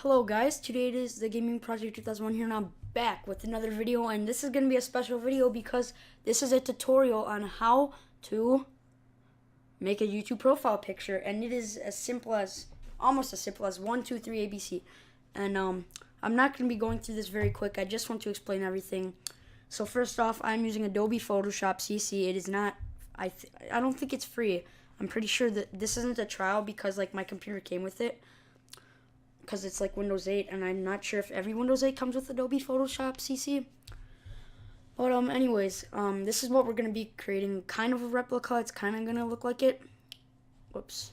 Hello guys, today it is the Gaming Project 2001 here and I'm back with another video, and this is going to be a special video because this is a tutorial on how to make a YouTube profile picture, and it is almost as simple as 1, 2, 3 ABC. And I'm not going to be going through this very quick. I just want to explain everything. So first off, I'm using Adobe Photoshop CC. It is not, I don't think it's free. I'm pretty sure that this isn't a trial because like my computer came with it, because it's like Windows 8, and I'm not sure if every Windows 8 comes with Adobe Photoshop CC. But anyways, this is what we're going to be creating, kind of a replica. It's kind of going to look like it. Whoops.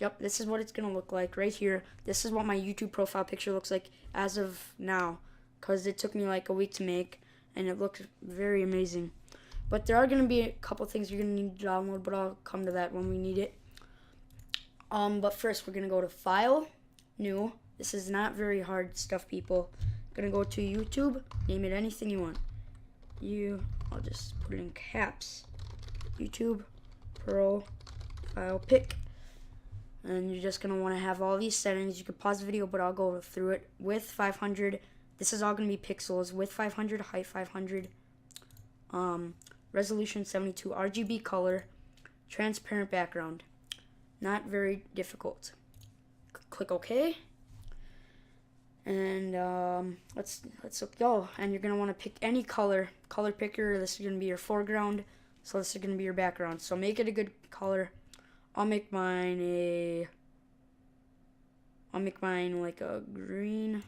Yep, this is what it's going to look like right here. This is what my YouTube profile picture looks like as of now, because it took me like a week to make, and it looks very amazing. But there are going to be a couple things you're going to need to download, but I'll come to that when we need it. But first we're going to go to File, New. This is not very hard stuff, people. Going to go to YouTube, name it anything you want. I'll just put it in caps. YouTube Profile Pic. And you're just going to want to have all these settings. You can pause the video, but I'll go through it. Width 500. This is all going to be pixels. Width 500, height 500. Resolution 72, RGB color, transparent background. Not very difficult. Click OK. And let's go. And you're gonna want to pick any color picker. This is gonna be your foreground. So this is gonna be your background. So make it a good color. I'll make mine like a green.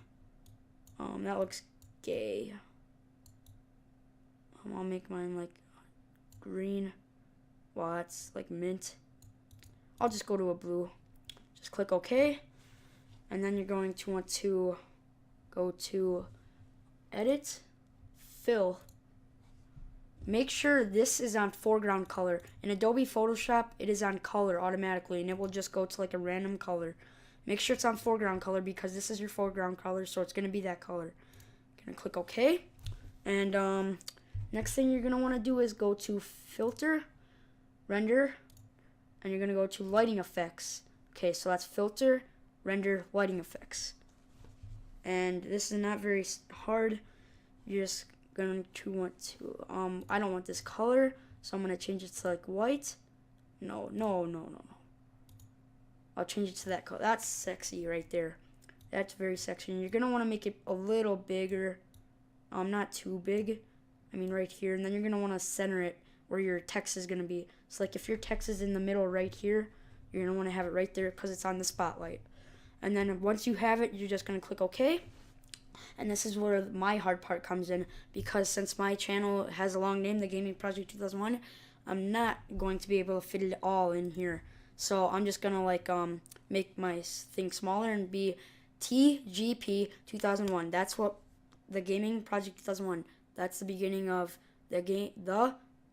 That looks gay. I'll make mine like green. Wow, that's like mint. I'll just go to a blue. Just click OK. And then you're going to want to go to Edit, Fill. Make sure this is on foreground color. In Adobe Photoshop, it is on color automatically, and it will just go to like a random color. Make sure it's on foreground color because this is your foreground color, so it's going to be that color. Gonna click OK. And next thing you're going to want to do is go to Filter, Render, and you're going to go to Lighting Effects. Okay, so that's Filter, Render, Lighting Effects. And this is not very hard. You're just going to want to, I don't want this color, so I'm going to change it to like white. No. I'll change it to that color. That's sexy right there. That's very sexy. And you're going to want to make it a little bigger. Not too big. I mean right here. And then you're going to want to center it where your text is going to be. So like if your text is in the middle right here, you're going to want to have it right there because it's on the spotlight. And then once you have it, you're just going to click OK. And this is where my hard part comes in, because since my channel has a long name, the Gaming Project 2001, I'm not going to be able to fit it all in here. So I'm just going to like make my thing smaller and be TGP 2001. That's what the Gaming Project 2001. That's the beginning of the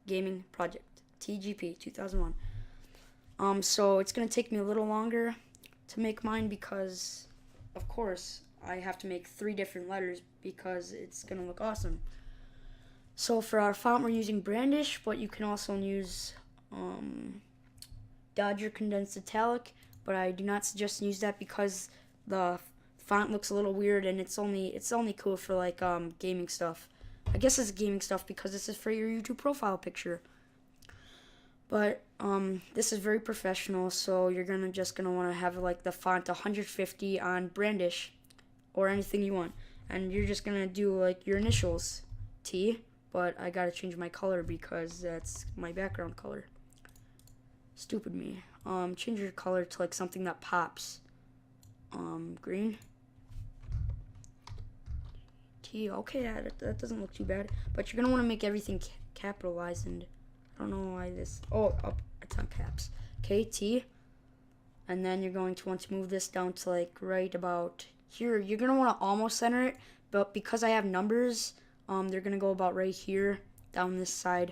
Gaming Project. TGP 2001. So it's gonna take me a little longer to make mine because, of course, I have to make 3 different letters because it's gonna look awesome. So for our font, we're using Brandish, but you can also use Dodger Condensed Italic, but I do not suggest use that because the font looks a little weird, and it's only cool for like gaming stuff. I guess it's gaming stuff because this is for your YouTube profile picture. But this is very professional, so you're just gonna want to have like the font 150 on Brandish or anything you want, and you're just gonna do like your initials T. But I gotta change my color because that's my background color. Stupid me. Change your color to like something that pops. Green. T. Okay, that doesn't look too bad. But you're gonna want to make everything capitalized, and I don't know why this. It's on caps. KT. And then you're going to want to move this down to like right about here. You're going to want to almost center it, but because I have numbers, they're going to go about right here down this side.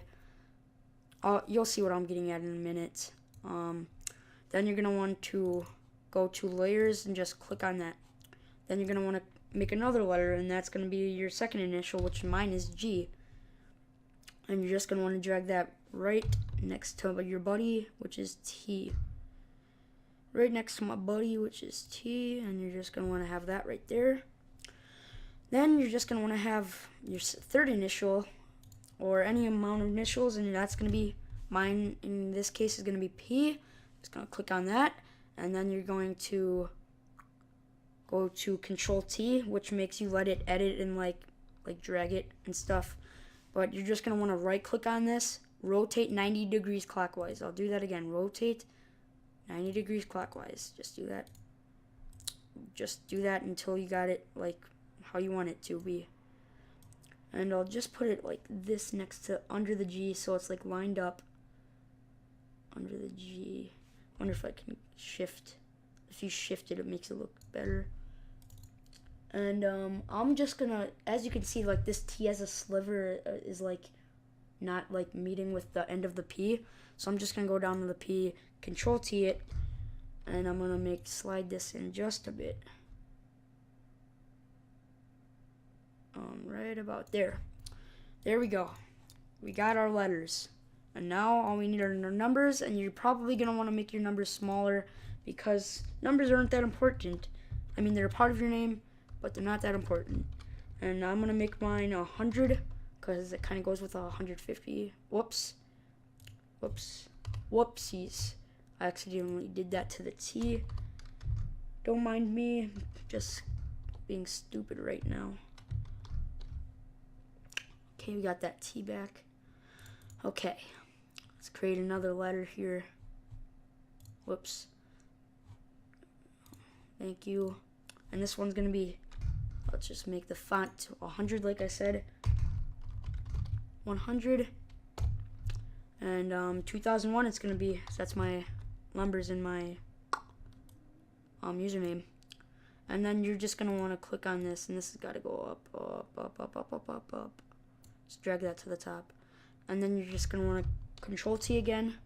You'll see what I'm getting at in a minute. Then you're going to want to go to layers and just click on that. Then you're going to want to make another letter, and that's going to be your second initial, which mine is G. And you're just going to want to drag that right next to your buddy, which is T. right next to my buddy, which is T, and you're just going to want to have that right there. Then you're just going to want to have your third initial, or any amount of initials, and that's going to be, mine in this case is going to be P. Just going to click on that, and then you're going to go to Control T, which makes you let it edit and like drag it and stuff. But you're just going to want to right click on this, rotate 90 degrees clockwise. I'll do that again, rotate 90 degrees clockwise. Just do that. Just do that until you got it like how you want it to be. And I'll just put it like this next to under the G, so it's like lined up under the G. I wonder if I can shift. If you shift it, it makes it look better. And I'm just gonna, as you can see, like this T as a sliver is like not like meeting with the end of the P. So I'm just gonna go down to the P, Control T it, and I'm gonna slide this in just a bit. Right about there. There we go. We got our letters. And now all we need are our numbers, and you're probably going to want to make your numbers smaller because numbers aren't that important. I mean, they're a part of your name, but they're not that important. And I'm going to make mine 100 because it kind of goes with 150. Whoops. Whoopsies. I accidentally did that to the T. Don't mind me. Just being stupid right now. Okay, we got that T back. Okay, let's create another letter here. Whoops. Thank you. And this one's gonna be, let's just make the font 100 like I said. 100. And 2001 it's gonna be, so that's my numbers in my username. And then you're just gonna wanna click on this, and this has gotta go up. Just drag that to the top. And then you're just going to want to Control T again.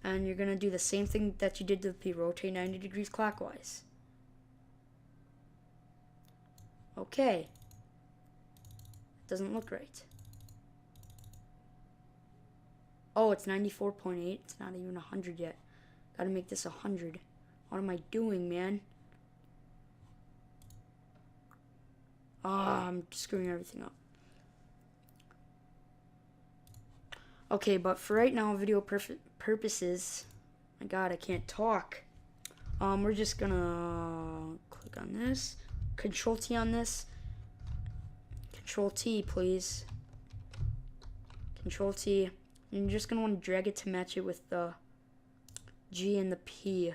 And you're going to do the same thing that you did to the P. Rotate 90 degrees clockwise. Okay. It doesn't look right. Oh, it's 94.8. It's not even 100 yet. Got to make this 100. What am I doing, man? I'm screwing everything up. Okay, but for right now, video purposes, my God, I can't talk. We're just gonna click on this, Control T on this, Control T, please, Control T, and you're just gonna want to drag it to match it with the G and the P.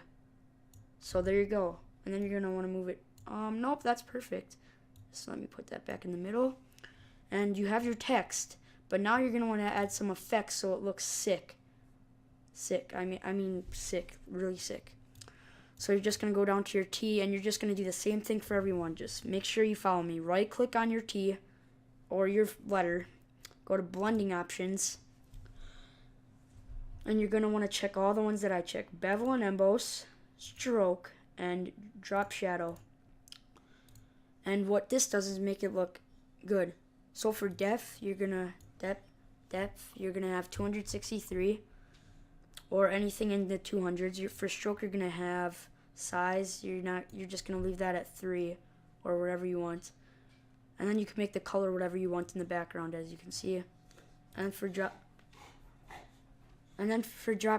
So there you go, and then you're gonna want to move it. Nope, that's perfect. So let me put that back in the middle, and you have your text. But now you're going to want to add some effects so it looks sick. I mean sick, really sick. So you're just going to go down to your T, and you're just going to do the same thing for everyone. Just make sure you follow me. Right click on your T or your letter. Go to blending options. And you're going to want to check all the ones that I check. Bevel and emboss, stroke, and drop shadow. And what this does is make it look good. So for depth, you're going to you're gonna have 263 or anything in the 200s. For stroke, you're gonna have size. You're just gonna leave that at 3 or whatever you want. And then you can make the color whatever you want in the background, as you can see. And for drop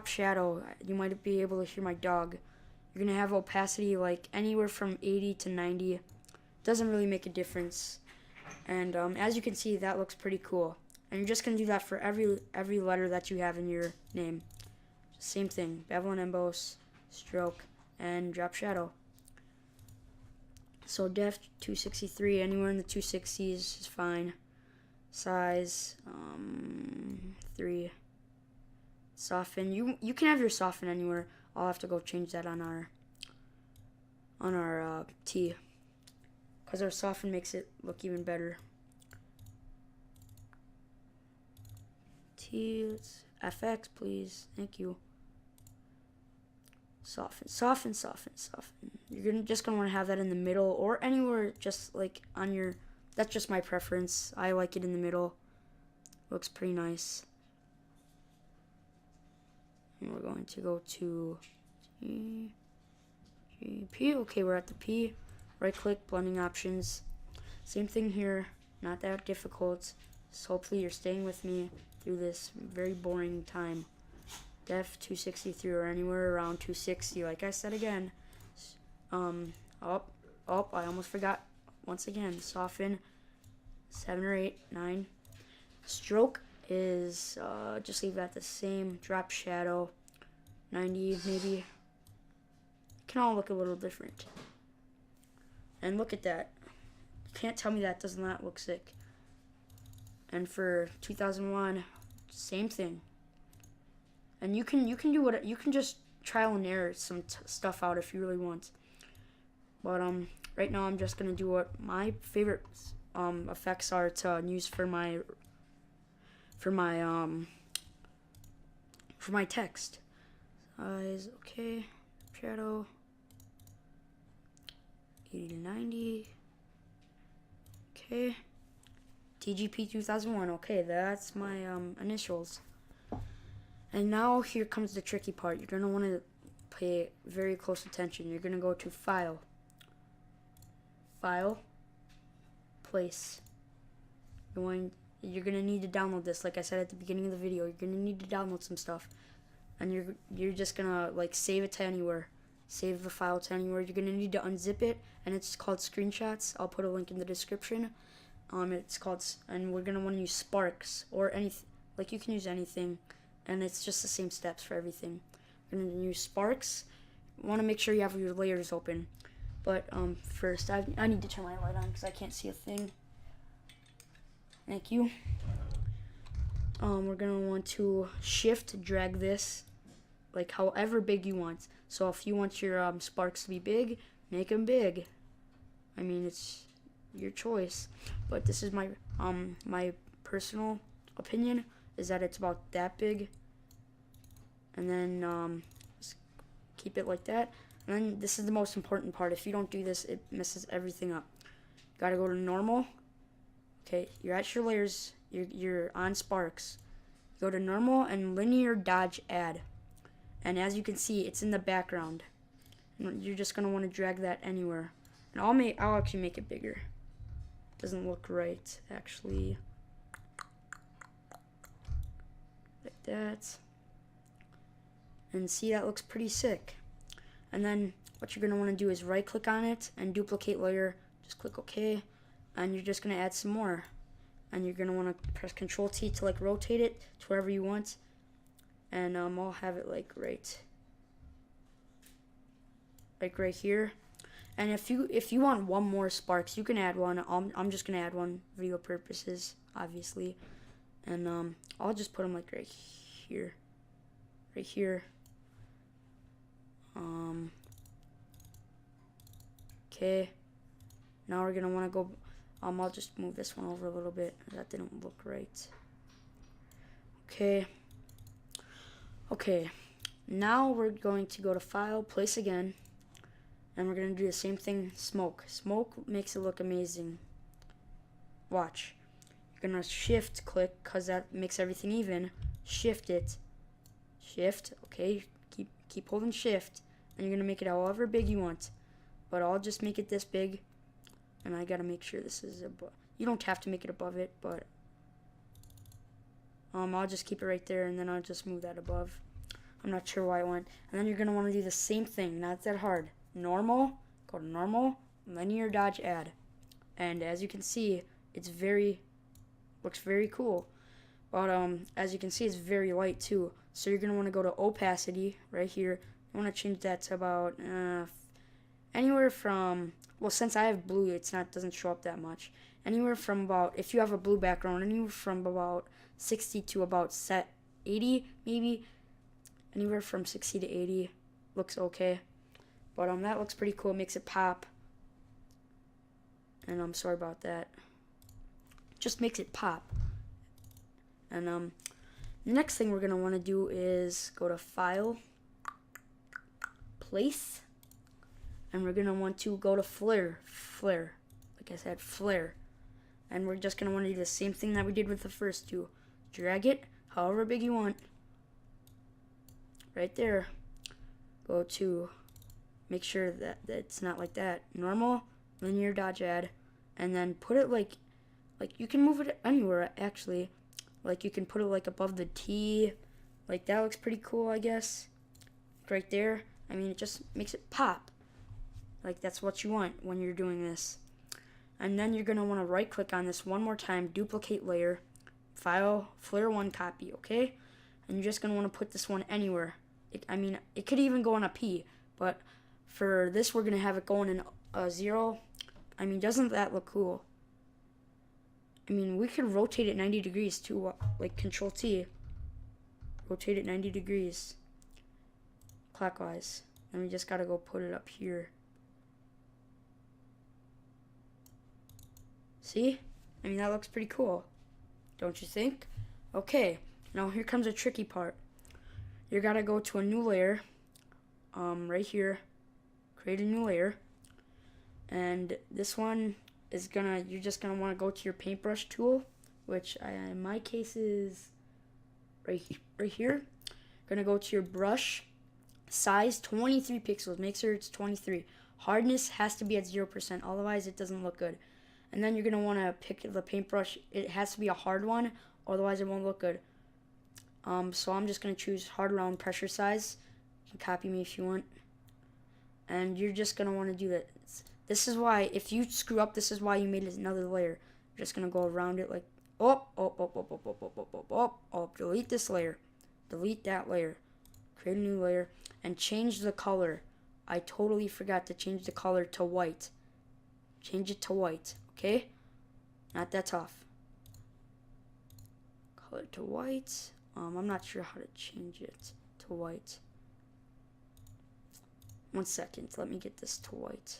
shadow, you might be able to hear my dog. You're gonna have opacity like anywhere from 80 to 90. Doesn't really make a difference. And as you can see, that looks pretty cool. And you're just going to do that for every letter that you have in your name. Same thing. Bevel and emboss, stroke, and drop shadow. So depth, 263. Anywhere in the 260s is fine. Size, 3. Soften. You can have your soften anywhere. I'll have to go change that on our T. Because our soften makes it look even better. T, let's FX, please. Thank you. Soften. You're just gonna want to have that in the middle or anywhere, just like on your. That's just my preference. I like it in the middle. Looks pretty nice. And we're going to go to T. P. Okay, we're at the P. Right click, blending options. Same thing here, not that difficult. So hopefully you're staying with me through this very boring time. Def 263 or anywhere around 260, like I said again. I almost forgot. Once again, soften 7 or 8, 9. Stroke is just leave that the same. Drop shadow 90 maybe. It can all look a little different. And look at that. You can't tell me that does not look sick. And for 2001, same thing. And you can do what you can just trial and error some stuff out if you really want. But right now I'm just gonna do what my favorite effects are to use for my text. Size, okay. Shadow 80 to 90. Okay. TGP 2001. Okay, that's my initials. And now here comes the tricky part. You're gonna want to pay very close attention. You're gonna go to File, Place. You're gonna need to download this. Like I said at the beginning of the video, you're gonna need to download some stuff, and you're just gonna like save it to anywhere. Save the file to anywhere. You're gonna need to unzip it, and it's called screenshots. I'll put a link in the description. It's called, and we're gonna want to use Sparks or anything. Like you can use anything, and it's just the same steps for everything. We're gonna use Sparks. You want to make sure you have your layers open. But first, I need to turn my light on because I can't see a thing. Thank you. We're gonna want to shift drag this, like however big you want. So if you want your sparks to be big, make them big. I mean, it's your choice. But this is my my personal opinion is that it's about that big. And then just keep it like that. And then this is the most important part. If you don't do this, it messes everything up. Gotta go to normal. Okay, you're at your layers. You're on sparks. Go to normal and linear dodge add. And as you can see, it's in the background. And you're just gonna want to drag that anywhere. And I'll actually make it bigger. Doesn't look right, actually. Like that. And see, that looks pretty sick. And then what you're gonna want to do is right click on it and duplicate layer. Just click OK. And you're just gonna add some more. And you're gonna want to press Control T to like rotate it to wherever you want. And I'll have it like right here. And if you want one more sparks, you can add one. I'm just gonna add one for video purposes, obviously. And I'll just put them like right here. Okay. Now we're gonna want to go. I'll just move this one over a little bit. That didn't look right. Okay. Now we're going to go to File, Place again, and we're gonna do the same thing. Smoke. Smoke makes it look amazing. Watch. You're gonna shift click because that makes everything even. Shift it. Shift. Okay. Keep holding shift, and you're gonna make it however big you want. But I'll just make it this big. And I gotta make sure this is above. You don't have to make it above it, but I'll just keep it right there, and then I'll just move that above. I'm not sure why I went. And then you're gonna want to do the same thing. Not that hard. Normal. Go to normal. Linear dodge add. And as you can see, looks very cool. But as you can see, it's very light too. So you're gonna want to go to opacity right here. You want to change that to about anywhere from, well, since I have blue, doesn't show up that much. Anywhere from about, if you have a blue background, anywhere from about 60 to about 80, maybe. Anywhere from 60 to 80 looks okay. But that looks pretty cool. It makes it pop. And I'm sorry about that. Just makes it pop. And the next thing we're gonna want to do is go to File, Place. And we're going to want to go to Flare. Like I said, Flare. And we're just going to want to do the same thing that we did with the first two. Drag it however big you want. Right there. Go to make sure that it's not like that. Normal, linear dodge add, and then put it like you can move it anywhere actually. Like you can put it like above the T. Like that looks pretty cool, I guess. Right there. I mean, it just makes it pop. Like that's what you want when you're doing this. And then you're going to want to right click on this one more time, duplicate layer, file, flare one copy, okay? And you're just going to want to put this one anywhere. It could even go on a P, but for this we're going to have it going in a 0. I mean, doesn't that look cool? I mean, we could rotate it 90 degrees too, like Control T. Rotate it 90 degrees clockwise. And we just got to go put it up here. See? I mean, that looks pretty cool. Don't you think? Okay, now here comes a tricky part. You gotta go to a new layer. Right here. Create a new layer. And this one is you're just gonna want to go to your paintbrush tool, which in my case is right here. Gonna go to your brush. Size 23 pixels. Make sure it's 23. Hardness has to be at 0%, otherwise it doesn't look good. And then you're going to want to pick the paintbrush. It has to be a hard one, otherwise it won't look good. So I'm just going to choose hard round pressure size. You can copy me if you want. And you're just going to want to do that. This is why, if you screw up, this is why you made another layer. You're just going to go around it like, delete this layer. Delete that layer. Create a new layer. And change the color. I totally forgot to change the color to white. Change it to white. Okay? Not that tough. Color to white. I'm not sure how to change it to white. 1 second. Let me get this to white.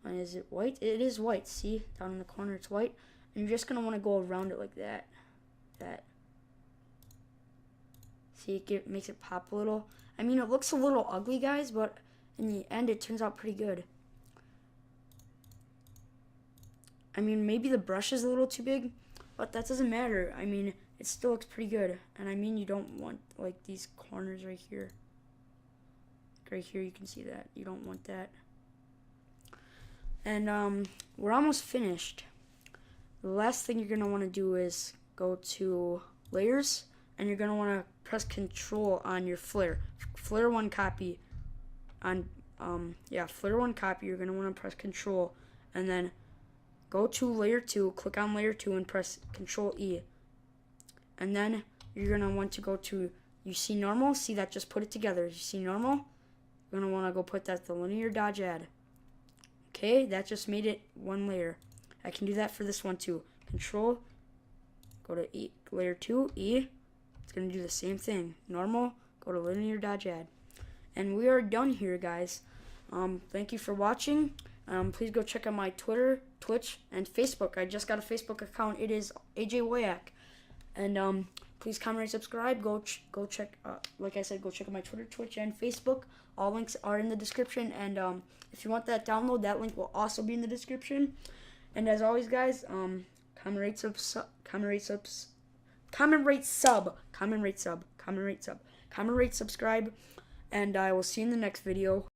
And is it white? It is white. See? Down in the corner it's white. And you're just going to want to go around it like that. See, it makes it pop a little. I mean, it looks a little ugly, guys, but in the end, it turns out pretty good. I mean, maybe the brush is a little too big, but that doesn't matter. I mean, it still looks pretty good. And I mean, you don't want, like, these corners right here. Right here, you can see that. You don't want that. And we're almost finished. The last thing you're going to want to do is go to Layers, and you're going to want to press Control on your flare. Flare one copy. Flare one copy. You're going to want to press Control, and then go to Layer 2, click on Layer 2, and press Control E. And then you're going to want to go to, you see normal? See, that just put it together. You see normal? You're going to want to go put that the linear dodge add. Okay, that just made it one layer. I can do that for this one too. Control, go to E, layer 2, E. It's going to do the same thing. Normal, go to linear dodge add. And we are done here, guys. Thank you for watching. Please go check out my Twitter, Twitch, and Facebook. I just got a Facebook account. It is AJ Woyak. And please comment, rate, subscribe. Go check, like I said, go check out my Twitter, Twitch, and Facebook. All links are in the description. And if you want that download, that link will also be in the description. And as always, guys, comment, rate, subscribe, and I will see you in the next video.